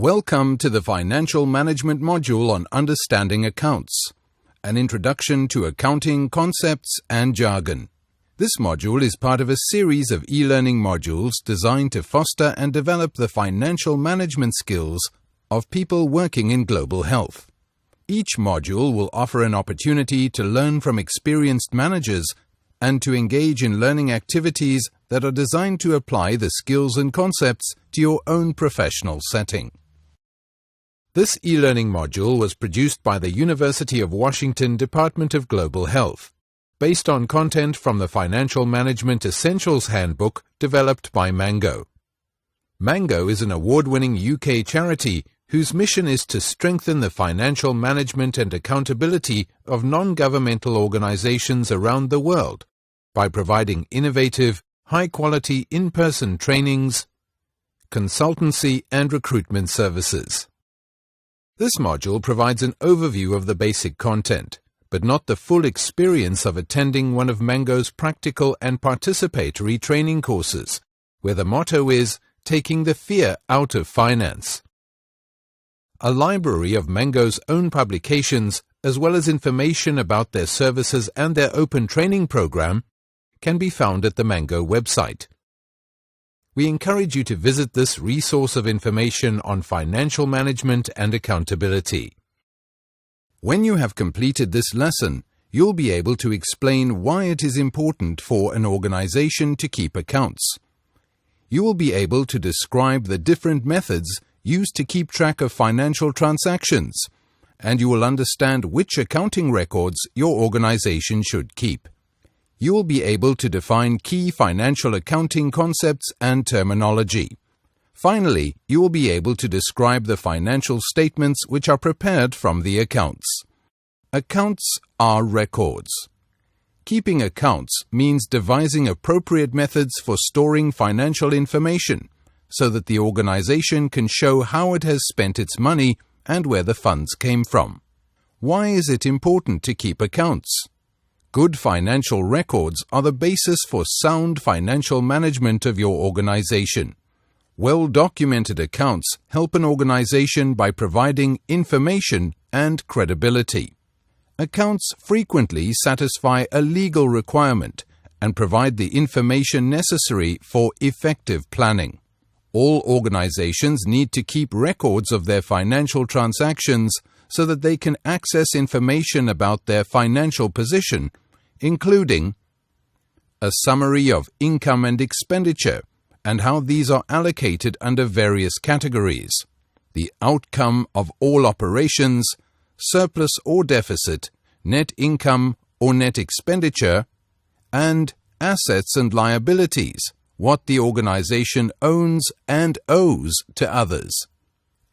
Welcome to the Financial Management module on Understanding Accounts, an introduction to accounting concepts and jargon. This module is part of a series of e-learning modules designed to foster and develop the financial management skills of people working in global health. Each module will offer an opportunity to learn from experienced managers and to engage in learning activities that are designed to apply the skills and concepts to your own professional setting. This e-learning module was produced by the University of Washington Department of Global Health, based on content from the Financial Management Essentials Handbook developed by Mango. Mango is an award-winning UK charity whose mission is to strengthen the financial management and accountability of non-governmental organizations around the world by providing innovative, high-quality in-person trainings, consultancy and recruitment services. This module provides an overview of the basic content, but not the full experience of attending one of Mango's practical and participatory training courses, where the motto is taking the fear out of finance. A library of Mango's own publications, as well as information about their services and their open training program, can be found at the Mango website. We encourage you to visit this resource of information on financial management and accountability. When you have completed this lesson, you'll be able to explain why it is important for an organization to keep accounts. You will be able to describe the different methods used to keep track of financial transactions, and you will understand which accounting records your organization should keep. You will be able to define key financial accounting concepts and terminology. Finally, you will be able to describe the financial statements which are prepared from the accounts. Accounts are records. Keeping accounts means devising appropriate methods for storing financial information so that the organization can show how it has spent its money and where the funds came from. Why is it important to keep accounts? Good financial records are the basis for sound financial management of your organization. Well-documented accounts help an organization by providing information and credibility. Accounts frequently satisfy a legal requirement and provide the information necessary for effective planning. All organizations need to keep records of their financial transactions so that they can access information about their financial position, including a summary of income and expenditure and how these are allocated under various categories, the outcome of all operations, surplus or deficit, net income or net expenditure, and assets and liabilities, what the organization owns and owes to others.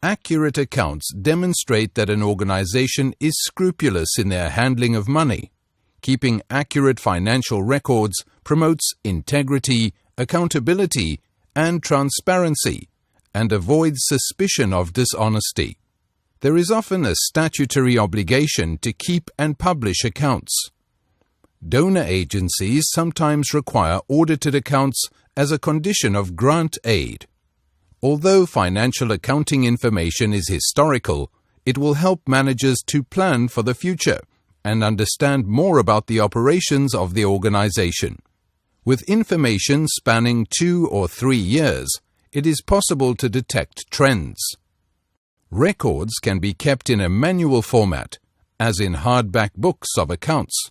Accurate accounts demonstrate that an organization is scrupulous in their handling of money. Keeping accurate financial records promotes integrity, accountability, and transparency, and avoids suspicion of dishonesty. There is often a statutory obligation to keep and publish accounts. Donor agencies sometimes require audited accounts as a condition of grant aid. Although financial accounting information is historical, it will help managers to plan for the future and understand more about the operations of the organization. With information spanning 2 or 3 years, it is possible to detect trends. Records can be kept in a manual format, as in hardback books of accounts,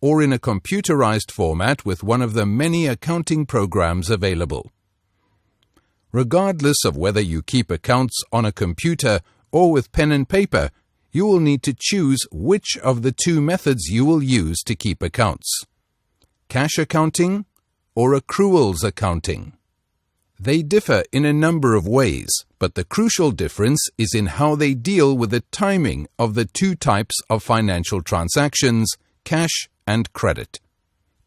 or in a computerized format with one of the many accounting programs available. Regardless of whether you keep accounts on a computer or with pen and paper, you will need to choose which of the two methods you will use to keep accounts: cash accounting or accruals accounting. They differ in a number of ways, but the crucial difference is in how they deal with the timing of the two types of financial transactions, cash and credit.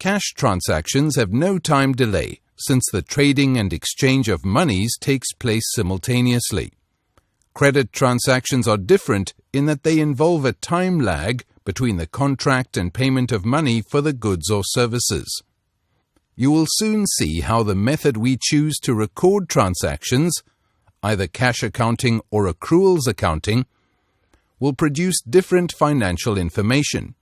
Cash transactions have no time delay, since the trading and exchange of monies takes place simultaneously. Credit transactions are different in that they involve a time lag between the contract and payment of money for the goods or services. You will soon see how the method we choose to record transactions either cash accounting or accruals accounting, will produce different financial information.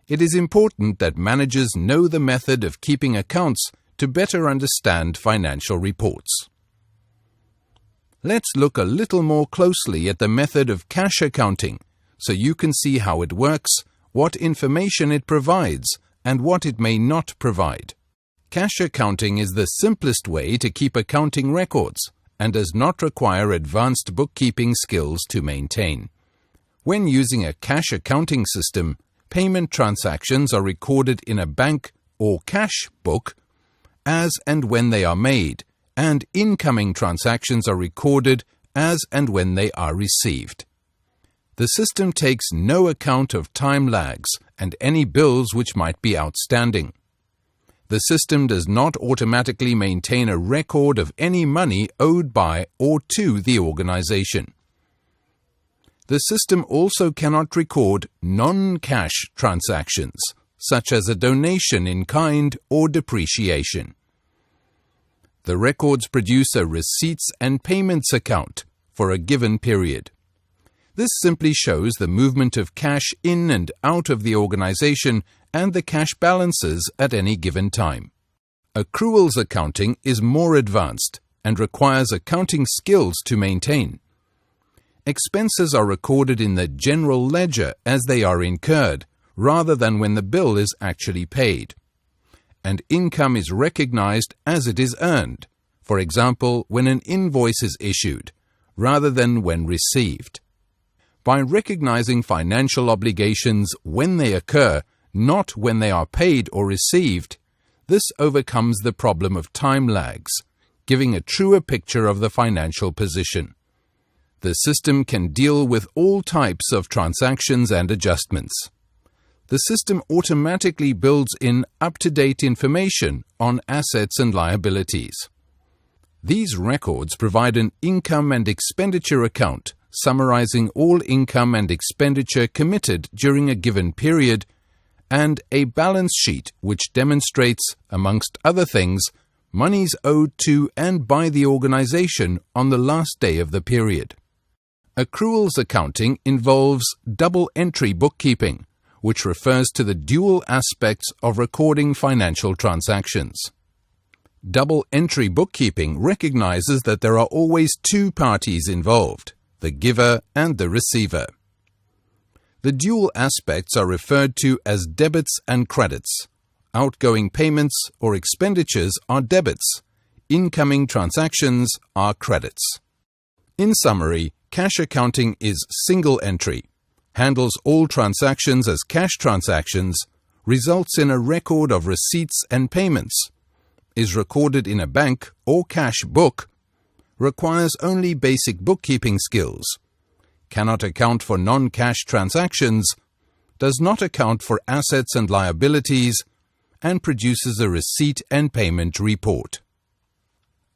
It is important that managers know the method of keeping accounts to better understand financial reports. Let's look a little more closely at the method of cash accounting so you can see how it works, what information it provides, and what it may not provide. Cash accounting is the simplest way to keep accounting records and does not require advanced bookkeeping skills to maintain. When using a cash accounting system, payment transactions are recorded in a bank or cash book as and when they are made, and incoming transactions are recorded as and when they are received. The system takes no account of time lags and any bills which might be outstanding. The system does not automatically maintain a record of any money owed by or to the organization. The system also cannot record non-cash transactions, such as a donation in kind or depreciation. The records produce a receipts and payments account for a given period. This simply shows the movement of cash in and out of the organization and the cash balances at any given time. Accruals accounting is more advanced and requires accounting skills to maintain. Expenses are recorded in the general ledger as they are incurred, rather than when the bill is actually paid. And income is recognized as it is earned, for example, when an invoice is issued, rather than when received. By recognizing financial obligations when they occur, not when they are paid or received, this overcomes the problem of time lags, giving a truer picture of the financial position. The system can deal with all types of transactions and adjustments. The system automatically builds in up-to-date information on assets and liabilities. These records provide an income and expenditure account summarizing all income and expenditure committed during a given period, and a balance sheet which demonstrates, amongst other things, monies owed to and by the organization on the last day of the period. Accruals accounting involves double-entry bookkeeping, which refers to the dual aspects of recording financial transactions. Double-entry bookkeeping recognizes that there are always two parties involved, the giver and the receiver. The dual aspects are referred to as debits and credits. Outgoing payments or expenditures are debits. Incoming transactions are credits. In summary, cash accounting is single entry, handles all transactions as cash transactions, results in a record of receipts and payments, is recorded in a bank or cash book, requires only basic bookkeeping skills, cannot account for non-cash transactions, does not account for assets and liabilities, and produces a receipt and payment report.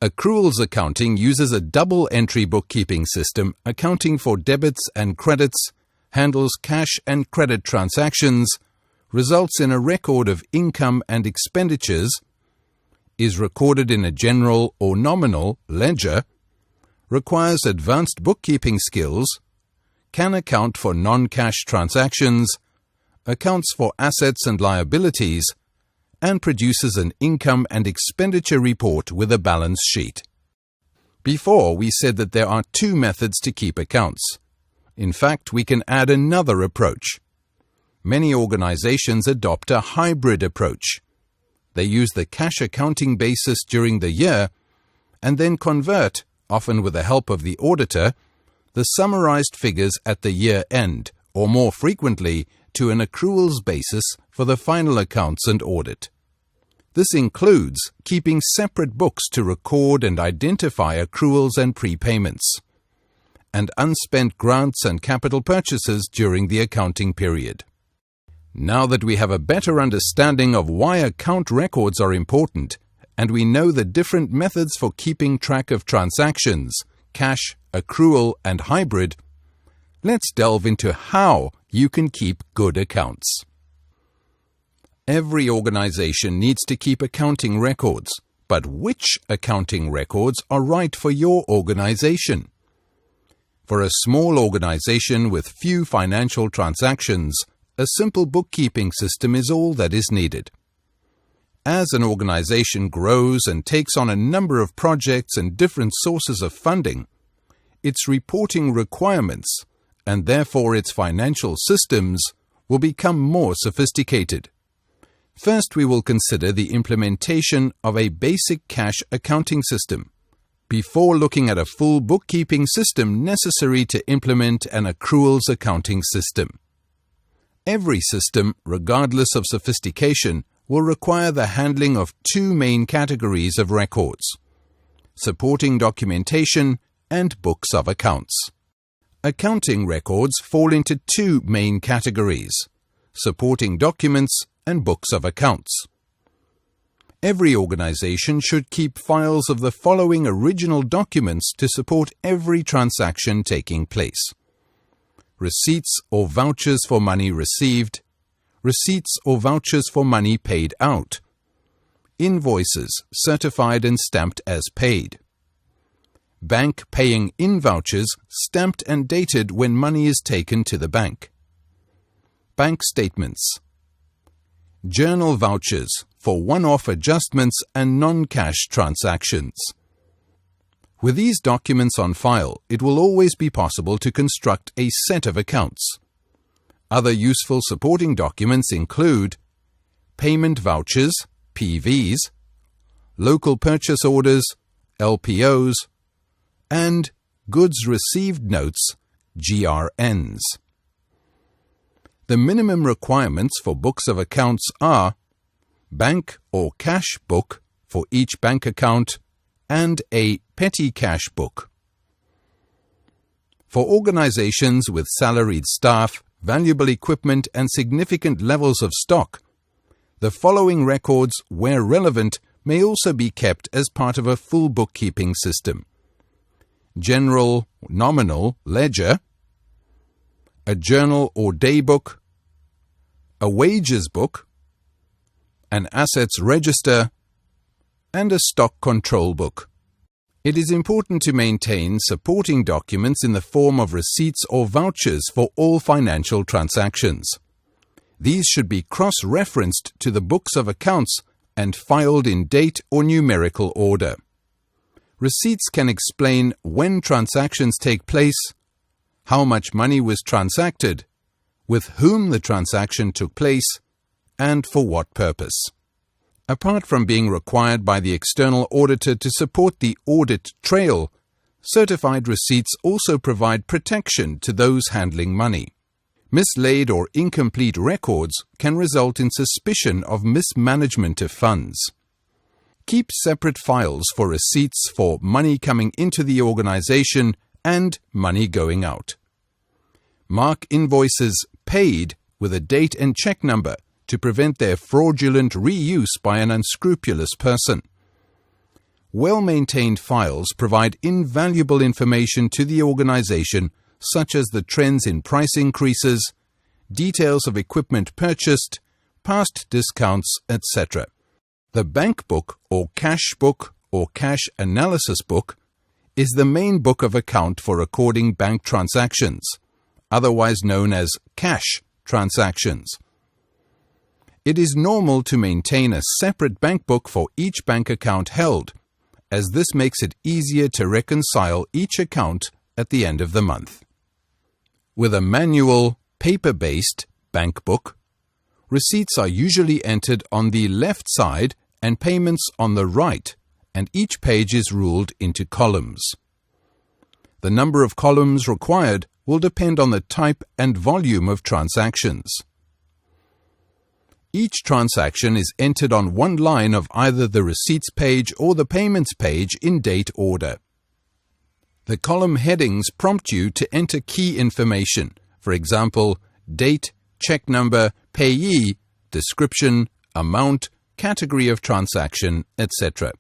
Accruals accounting uses a double-entry bookkeeping system accounting for debits and credits, handles cash and credit transactions, results in a record of income and expenditures, is recorded in a general or nominal ledger, requires advanced bookkeeping skills, can account for non-cash transactions, accounts for assets and liabilities, and produces an income and expenditure report with a balance sheet. Before, we said that there are two methods to keep accounts. In fact, we can add another approach. Many organizations adopt a hybrid approach. They use the cash accounting basis during the year and then convert, often with the help of the auditor, the summarized figures at the year end, or more frequently, to an accruals basis for the final accounts and audit. This includes keeping separate books to record and identify accruals and prepayments, and unspent grants and capital purchases during the accounting period. Now that we have a better understanding of why account records are important, and we know the different methods for keeping track of transactions, cash, accrual, and hybrid, let's delve into how you can keep good accounts. Every organization needs to keep accounting records but which accounting records are right for your organization. For a small organization with few financial transactions, a simple bookkeeping system is all that is needed. As an organization grows and takes on a number of projects and different sources of funding, its reporting requirements, and therefore its financial systems, will become more sophisticated. First, we will consider the implementation of a basic cash accounting system, before looking at a full bookkeeping system necessary to implement an accruals accounting system. Every system, regardless of sophistication, will require the handling of two main categories of records: supporting documentation and books of accounts. Accounting records fall into two main categories: supporting documents and books of accounts. Every organization should keep files of the following original documents to support every transaction taking place: receipts or vouchers for money received, receipts or vouchers for money paid out, invoices certified and stamped as paid, bank paying in vouchers stamped and dated when money is taken to the bank, bank statements, journal vouchers for one-off adjustments and non-cash transactions. With these documents on file, it will always be possible to construct a set of accounts. Other useful supporting documents include payment vouchers, PVs, local purchase orders, LPOs, and goods received notes, GRNs. The minimum requirements for books of accounts are bank or cash book for each bank account and a petty cash book. For organizations with salaried staff, valuable equipment, and significant levels of stock, the following records, where relevant, may also be kept as part of a full bookkeeping system: general nominal ledger, a journal or day book, a wages book, an assets register, and a stock control book. It is important to maintain supporting documents in the form of receipts or vouchers for all financial transactions. These should be cross-referenced to the books of accounts and filed in date or numerical order. Receipts can explain when transactions take place, how much money was transacted, with whom the transaction took place, and for what purpose. Apart from being required by the external auditor to support the audit trail, certified receipts also provide protection to those handling money. Mislaid or incomplete records can result in suspicion of mismanagement of funds. Keep separate files for receipts for money coming into the organization and money going out. Mark invoices paid with a date and check number to prevent their fraudulent reuse by an unscrupulous person. Well-maintained files provide invaluable information to the organization, such as the trends in price increases, details of equipment purchased, past discounts, etc. The bank book or cash analysis book is the main book of account for recording bank transactions, otherwise known as cash transactions. It is normal to maintain a separate bank book for each bank account held, as this makes it easier to reconcile each account at the end of the month. With a manual, paper-based bank book, receipts are usually entered on the left side and payments on the right, and each page is ruled into columns. The number of columns required will depend on the type and volume of transactions. Each transaction is entered on one line of either the receipts page or the payments page in date order. The column headings prompt you to enter key information, for example, date, check number, payee, description, amount, category of transaction, etc.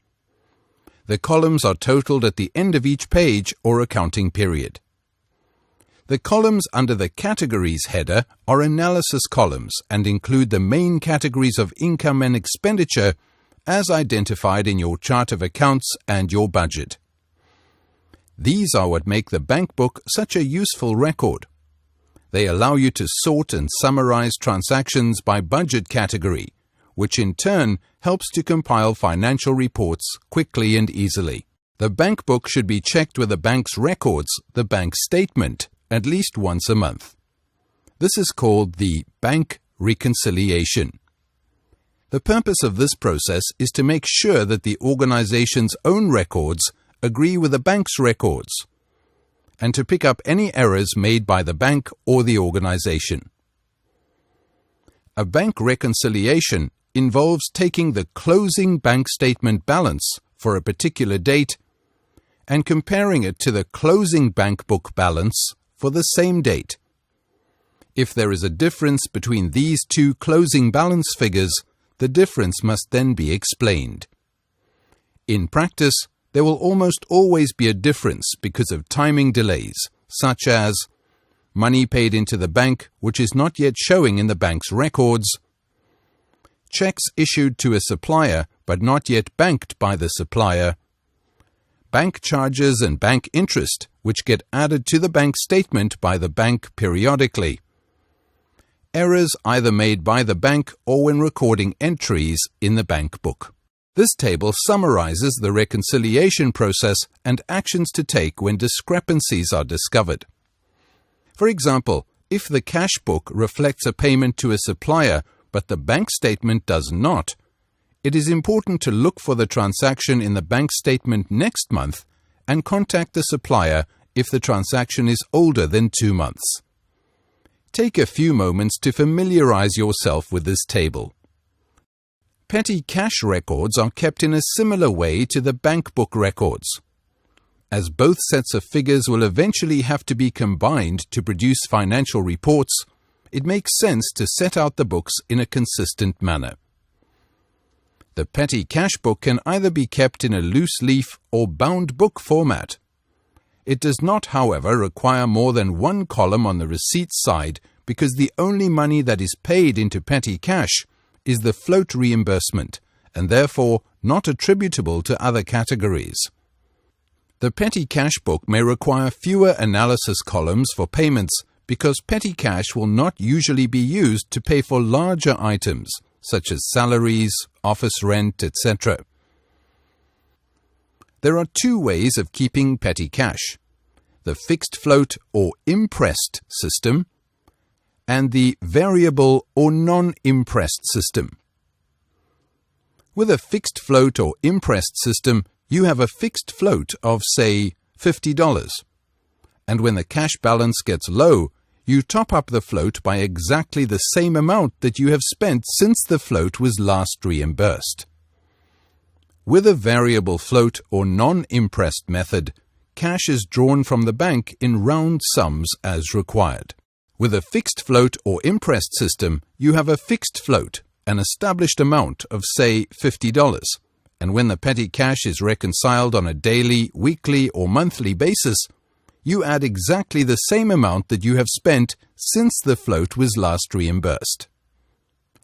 The columns are totaled at the end of each page or accounting period. The columns under the Categories header are analysis columns and include the main categories of income and expenditure, as identified in your chart of accounts and your budget. These are what make the bank book such a useful record. They allow you to sort and summarize transactions by budget category, which in turn helps to compile financial reports quickly and easily. The bank book should be checked with the bank's records, the bank statement, at least once a month. This is called the bank reconciliation. The purpose of this process is to make sure that the organization's own records agree with the bank's records, and to pick up any errors made by the bank or the organization. A bank reconciliation involves taking the closing bank statement balance for a particular date and comparing it to the closing bank book balance for the same date. If there is a difference between these two closing balance figures, the difference must then be explained. In practice, there will almost always be a difference because of timing delays, such as money paid into the bank which is not yet showing in the bank's records, checks issued to a supplier but not yet banked by the supplier, bank charges and bank interest which get added to the bank statement by the bank periodically, errors either made by the bank or when recording entries in the bank book. This table summarizes the reconciliation process and actions to take when discrepancies are discovered. For example, if the cash book reflects a payment to a supplier but the bank statement does not, it is important to look for the transaction in the bank statement next month and contact the supplier if the transaction is older than 2 months. Take a few moments to familiarize yourself with this table. Petty cash records are kept in a similar way to the bank book records. As both sets of figures will eventually have to be combined to produce financial reports, it makes sense to set out the books in a consistent manner. The petty cash book can either be kept in a loose leaf or bound book format. It does not, however, require more than one column on the receipts side because the only money that is paid into petty cash is the float reimbursement and therefore not attributable to other categories. The petty cash book may require fewer analysis columns for payments because petty cash will not usually be used to pay for larger items such as salaries, office rent, etc. There are 2 ways of keeping petty cash: the fixed float or impressed system and the variable or non-impressed system. With a fixed float or impressed system, you have a fixed float of, say, $50. And when the cash balance gets low, you top up the float by exactly the same amount that you have spent since the float was last reimbursed. With a variable float or non-impressed method, cash is drawn from the bank in round sums as required. With a fixed float or impressed system, you have a fixed float, an established amount of, say, $50, and when the petty cash is reconciled on a daily, weekly, or monthly basis, you add exactly the same amount that you have spent since the float was last reimbursed.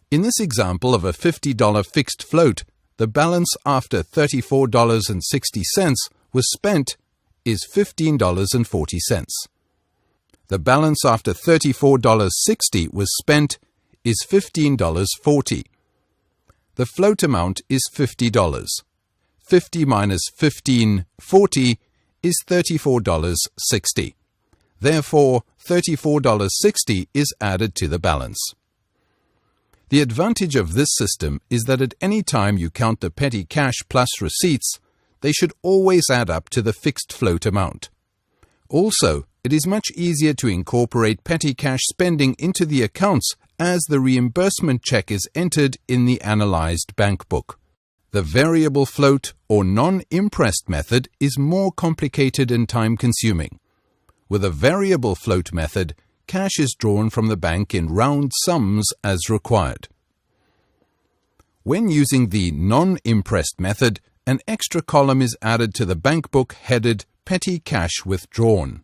In this example of a $50 fixed float, the balance after $34.60 was spent is $15.40. The balance after $34.60 was spent is $15.40. The float amount is $50. 50 minus $15.40 is $34.60. Therefore, $34.60 is added to the balance. The advantage of this system is that at any time you count the petty cash plus receipts, they should always add up to the fixed float amount. Also, it is much easier to incorporate petty cash spending into the accounts as the reimbursement check is entered in the analyzed bank book. The variable float or non-impressed method is more complicated and time-consuming. With a variable float method, cash is drawn from the bank in round sums as required. When using the non-impressed method, an extra column is added to the bank book headed Petty Cash Withdrawn.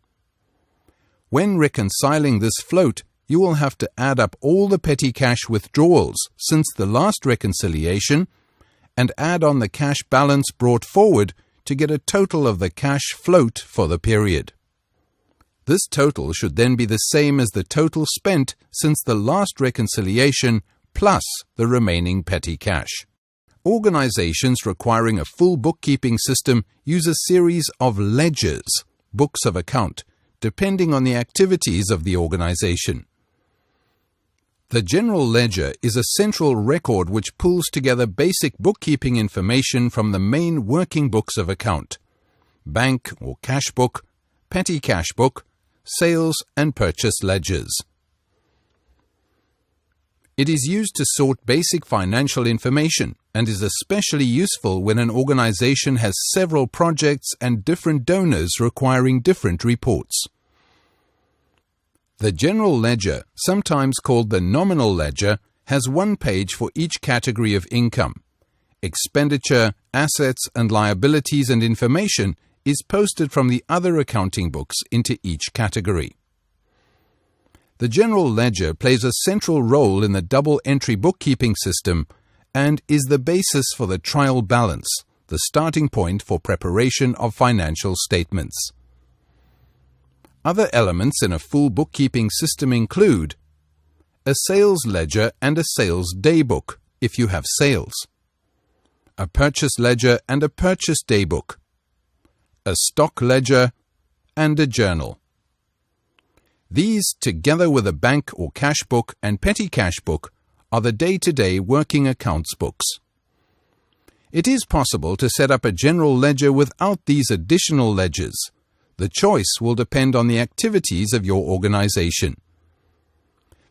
When reconciling this float, you will have to add up all the petty cash withdrawals since the last reconciliation and add on the cash balance brought forward to get a total of the cash float for the period. This total should then be the same as the total spent since the last reconciliation plus the remaining petty cash. Organizations requiring a full bookkeeping system use a series of ledgers, books of account, depending on the activities of the organization. The general ledger is a central record which pulls together basic bookkeeping information from the main working books of account: bank or cash book, petty cash book, sales and purchase ledgers. It is used to sort basic financial information and is especially useful when an organization has several projects and different donors requiring different reports. The general ledger, sometimes called the nominal ledger, has one page for each category of income. Expenditure, assets and liabilities and information is posted from the other accounting books into each category. The general ledger plays a central role in the double-entry bookkeeping system and is the basis for the trial balance, the starting point for preparation of financial statements. Other elements in a full bookkeeping system include a sales ledger and a sales daybook, if you have sales, a purchase ledger and a purchase daybook, a stock ledger, and a journal. These, together with a bank or cash book and petty cash book, are the day-to-day working accounts books. It is possible to set up a general ledger without these additional ledgers. The choice will depend on the activities of your organization.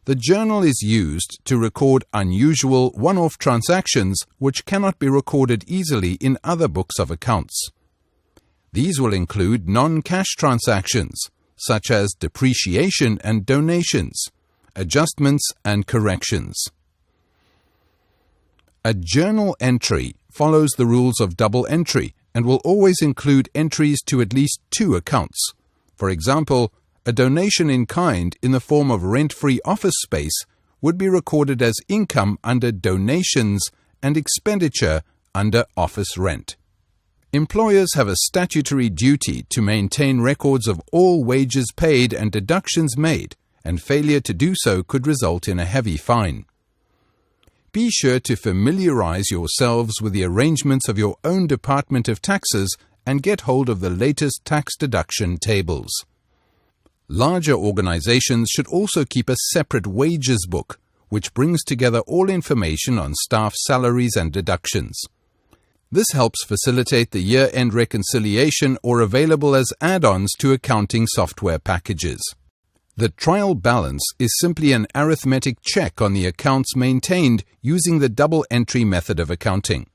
The journal is used to record unusual one-off transactions which cannot be recorded easily in other books of accounts. These will include non-cash transactions, such as depreciation and donations, adjustments and corrections. A journal entry follows the rules of double entry and will always include entries to at least two accounts. For example, a donation in kind in the form of rent-free office space would be recorded as income under donations and expenditure under office rent. Employers have a statutory duty to maintain records of all wages paid and deductions made, and failure to do so could result in a heavy fine. Be sure to familiarize yourselves with the arrangements of your own Department of Taxes and get hold of the latest tax deduction tables. Larger organizations should also keep a separate wages book, which brings together all information on staff salaries and deductions. This helps facilitate the year-end reconciliation or available as add-ons to accounting software packages. The trial balance is simply an arithmetic check on the accounts maintained using the double-entry method of accounting.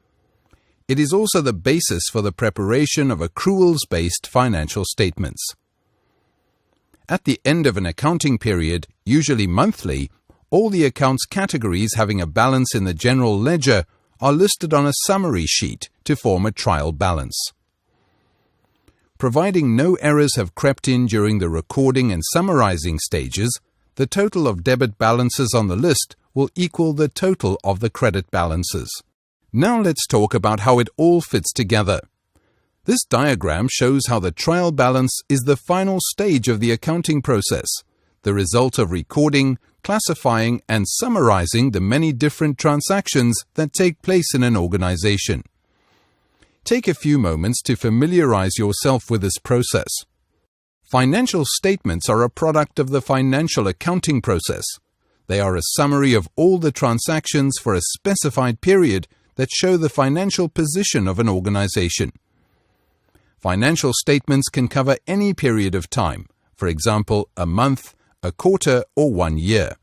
It is also the basis for the preparation of accruals-based financial statements. At the end of an accounting period, usually monthly, all the accounts categories having a balance in the general ledger are listed on a summary sheet to form a trial balance. Providing no errors have crept in during the recording and summarizing stages, the total of debit balances on the list will equal the total of the credit balances. Now let's talk about how it all fits together. This diagram shows how the trial balance is the final stage of the accounting process, the result of recording, classifying, and summarizing the many different transactions that take place in an organization. Take a few moments to familiarize yourself with this process. Financial statements are a product of the financial accounting process. They are a summary of all the transactions for a specified period that show the financial position of an organization. Financial statements can cover any period of time, for example, a month, a quarter, or 1 year.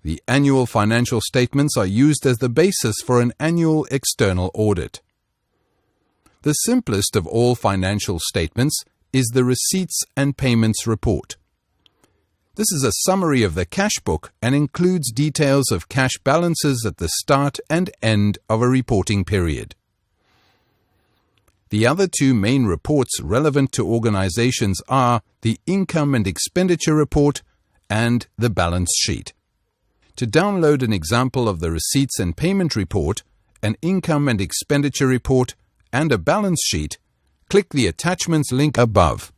The annual financial statements are used as the basis for an annual external audit. The simplest of all financial statements is the Receipts and Payments Report. This is a summary of the cash book and includes details of cash balances at the start and end of a reporting period. The other two main reports relevant to organizations are the Income and Expenditure Report and the Balance Sheet. To download an example of the Receipts and Payment Report, an income and expenditure report, and a balance sheet, click the attachments link above.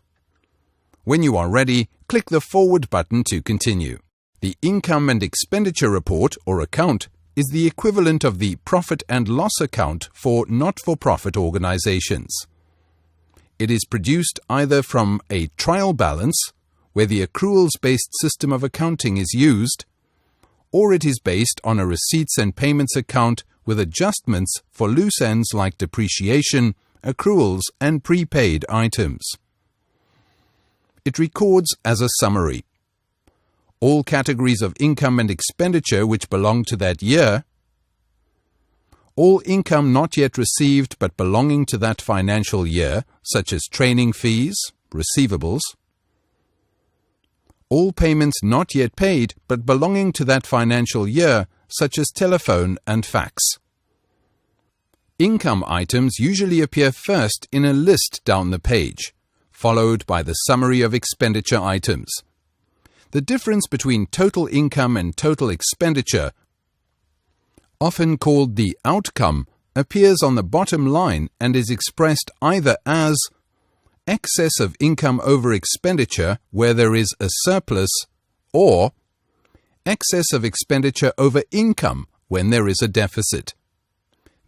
When you are ready, click the Forward button to continue. The income and expenditure report or account is the equivalent of the profit and loss account for not-for-profit organizations. It is produced either from a trial balance, where the accruals-based system of accounting is used, or it is based on a receipts and payments account with adjustments for loose ends like depreciation, accruals, and prepaid items. It records as a summary all categories of income and expenditure which belong to that year, all income not yet received but belonging to that financial year, such as training fees, receivables, all payments not yet paid but belonging to that financial year, such as telephone and fax. Income items usually appear first in a list down the page, followed by the summary of expenditure items. The difference between total income and total expenditure, often called the outcome, appears on the bottom line and is expressed either as excess of income over expenditure where there is a surplus, or excess of expenditure over income when there is a deficit.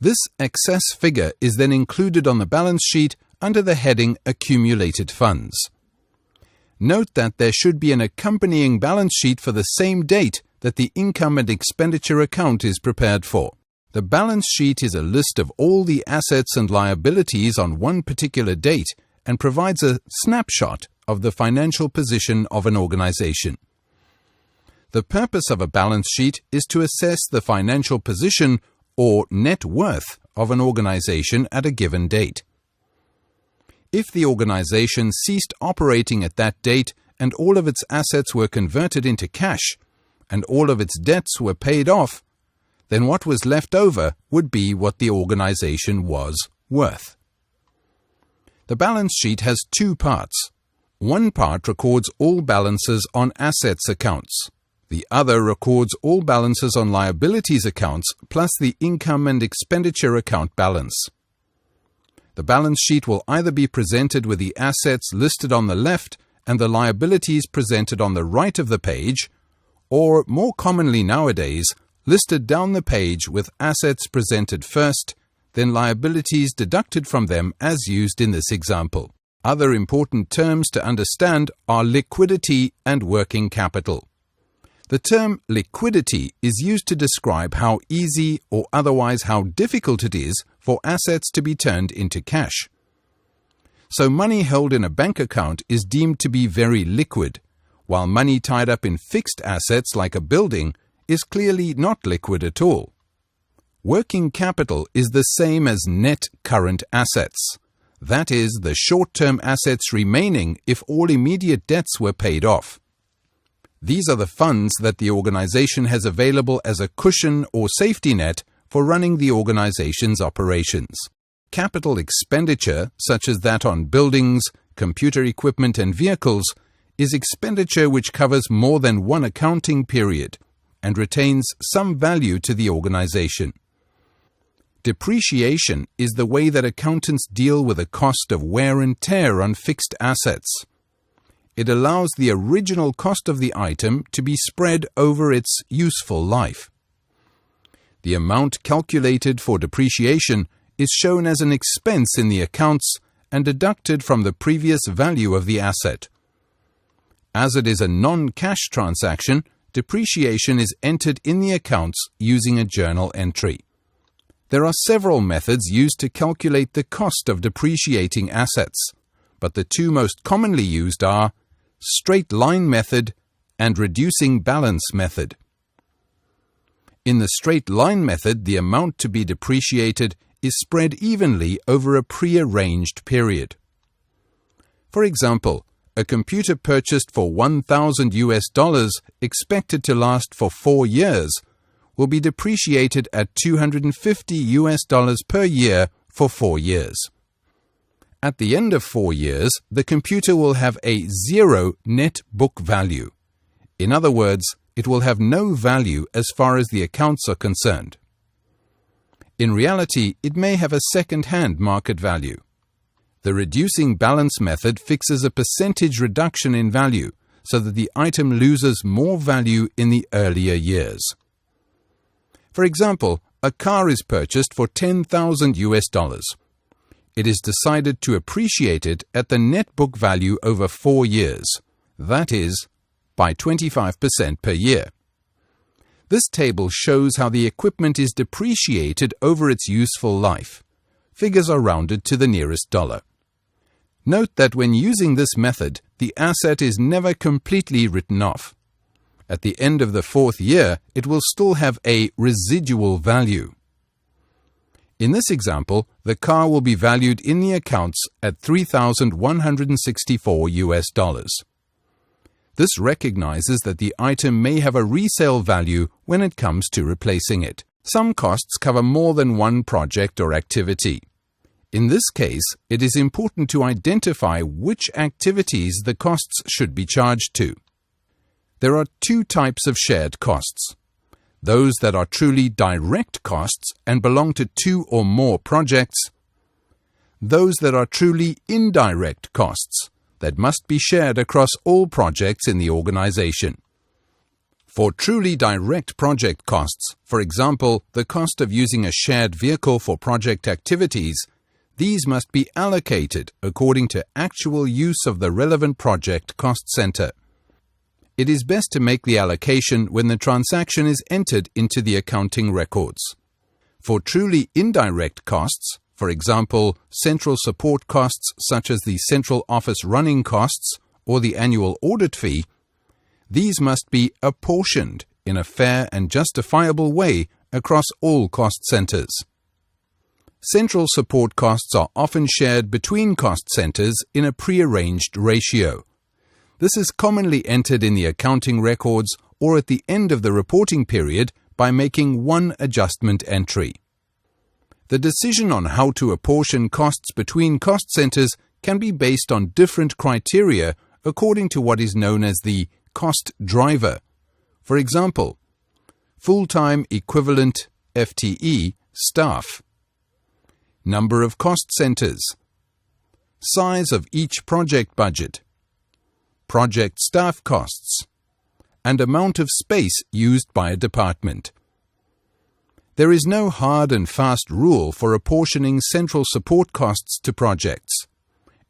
This excess figure is then included on the balance sheet under the heading Accumulated Funds. Note that there should be an accompanying balance sheet for the same date that the income and expenditure account is prepared for. The balance sheet is a list of all the assets and liabilities on one particular date and provides a snapshot of the financial position of an organization. The purpose of a balance sheet is to assess the financial position or net worth of an organization at a given date. If the organization ceased operating at that date and all of its assets were converted into cash and all of its debts were paid off, then what was left over would be what the organization was worth. The balance sheet has two parts. One part records all balances on assets accounts. The other records all balances on liabilities accounts plus the income and expenditure account balance. The balance sheet will either be presented with the assets listed on the left and the liabilities presented on the right of the page, or more commonly nowadays, listed down the page with assets presented first, then liabilities deducted from them as used in this example. Other important terms to understand are liquidity and working capital. The term liquidity is used to describe how easy or otherwise how difficult it is for assets to be turned into cash. So money held in a bank account is deemed to be very liquid, while money tied up in fixed assets like a building is clearly not liquid at all. Working capital is the same as net current assets. That is, the short-term assets remaining if all immediate debts were paid off. These are the funds that the organization has available as a cushion or safety net for running the organization's operations. Capital expenditure, such as that on buildings, computer equipment, and vehicles, is expenditure which covers more than one accounting period and retains some value to the organization. Depreciation is the way that accountants deal with the cost of wear and tear on fixed assets. It allows the original cost of the item to be spread over its useful life. The amount calculated for depreciation is shown as an expense in the accounts and deducted from the previous value of the asset. As it is a non-cash transaction, depreciation is entered in the accounts using a journal entry. There are several methods used to calculate the cost of depreciating assets, but the two most commonly used are straight line method and reducing balance method. In the straight line method, the amount to be depreciated is spread evenly over a prearranged period. For example, a computer purchased for $1,000 expected to last for 4 years will be depreciated at $250 per year for 4 years. At the end of 4 years, the computer will have a zero net book value. In other words, it will have no value as far as the accounts are concerned. In reality, it may have a second-hand market value. The reducing balance method fixes a percentage reduction in value so that the item loses more value in the earlier years. For example, a car is purchased for $10,000. It is decided to appreciate it at the net book value over 4 years, that is, by 25% per year. This table shows how the equipment is depreciated over its useful life. Figures are rounded to the nearest dollar. Note that when using this method, the asset is never completely written off. At the end of the 4th year, it will still have a residual value. In this example, the car will be valued in the accounts at $3,164. This recognizes that the item may have a resale value when it comes to replacing it. Some costs cover more than one project or activity. In this case, it is important to identify which activities the costs should be charged to. There are 2 types of shared costs: those that are truly direct costs and belong to 2 or more projects, those that are truly indirect costs that must be shared across all projects in the organization. For truly direct project costs, for example, the cost of using a shared vehicle for project activities, these must be allocated according to actual use of the relevant project cost center. It is best to make the allocation when the transaction is entered into the accounting records. For truly indirect costs, for example, central support costs such as the central office running costs or the annual audit fee, these must be apportioned in a fair and justifiable way across all cost centers. Central support costs are often shared between cost centers in a prearranged ratio. This is commonly entered in the accounting records or at the end of the reporting period by making one adjustment entry. The decision on how to apportion costs between cost centers can be based on different criteria according to what is known as the cost driver. For example, full-time equivalent FTE staff, number of cost centers, size of each project budget, project staff costs, and amount of space used by a department. There is no hard and fast rule for apportioning central support costs to projects.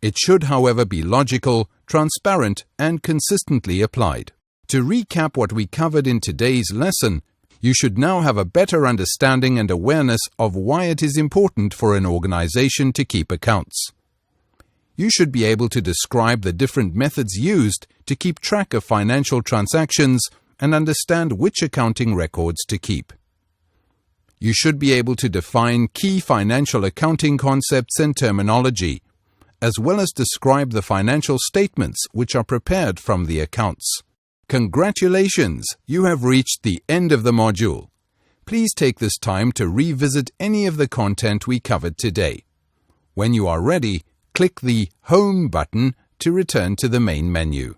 It should, however, be logical, transparent, and consistently applied. To recap what we covered in today's lesson, you should now have a better understanding and awareness of why it is important for an organization to keep accounts. You should be able to describe the different methods used to keep track of financial transactions and understand which accounting records to keep. You should be able to define key financial accounting concepts and terminology, as well as describe the financial statements which are prepared from the accounts. Congratulations! You have reached the end of the module. Please take this time to revisit any of the content we covered today. When you are ready, click the Home button to return to the main menu.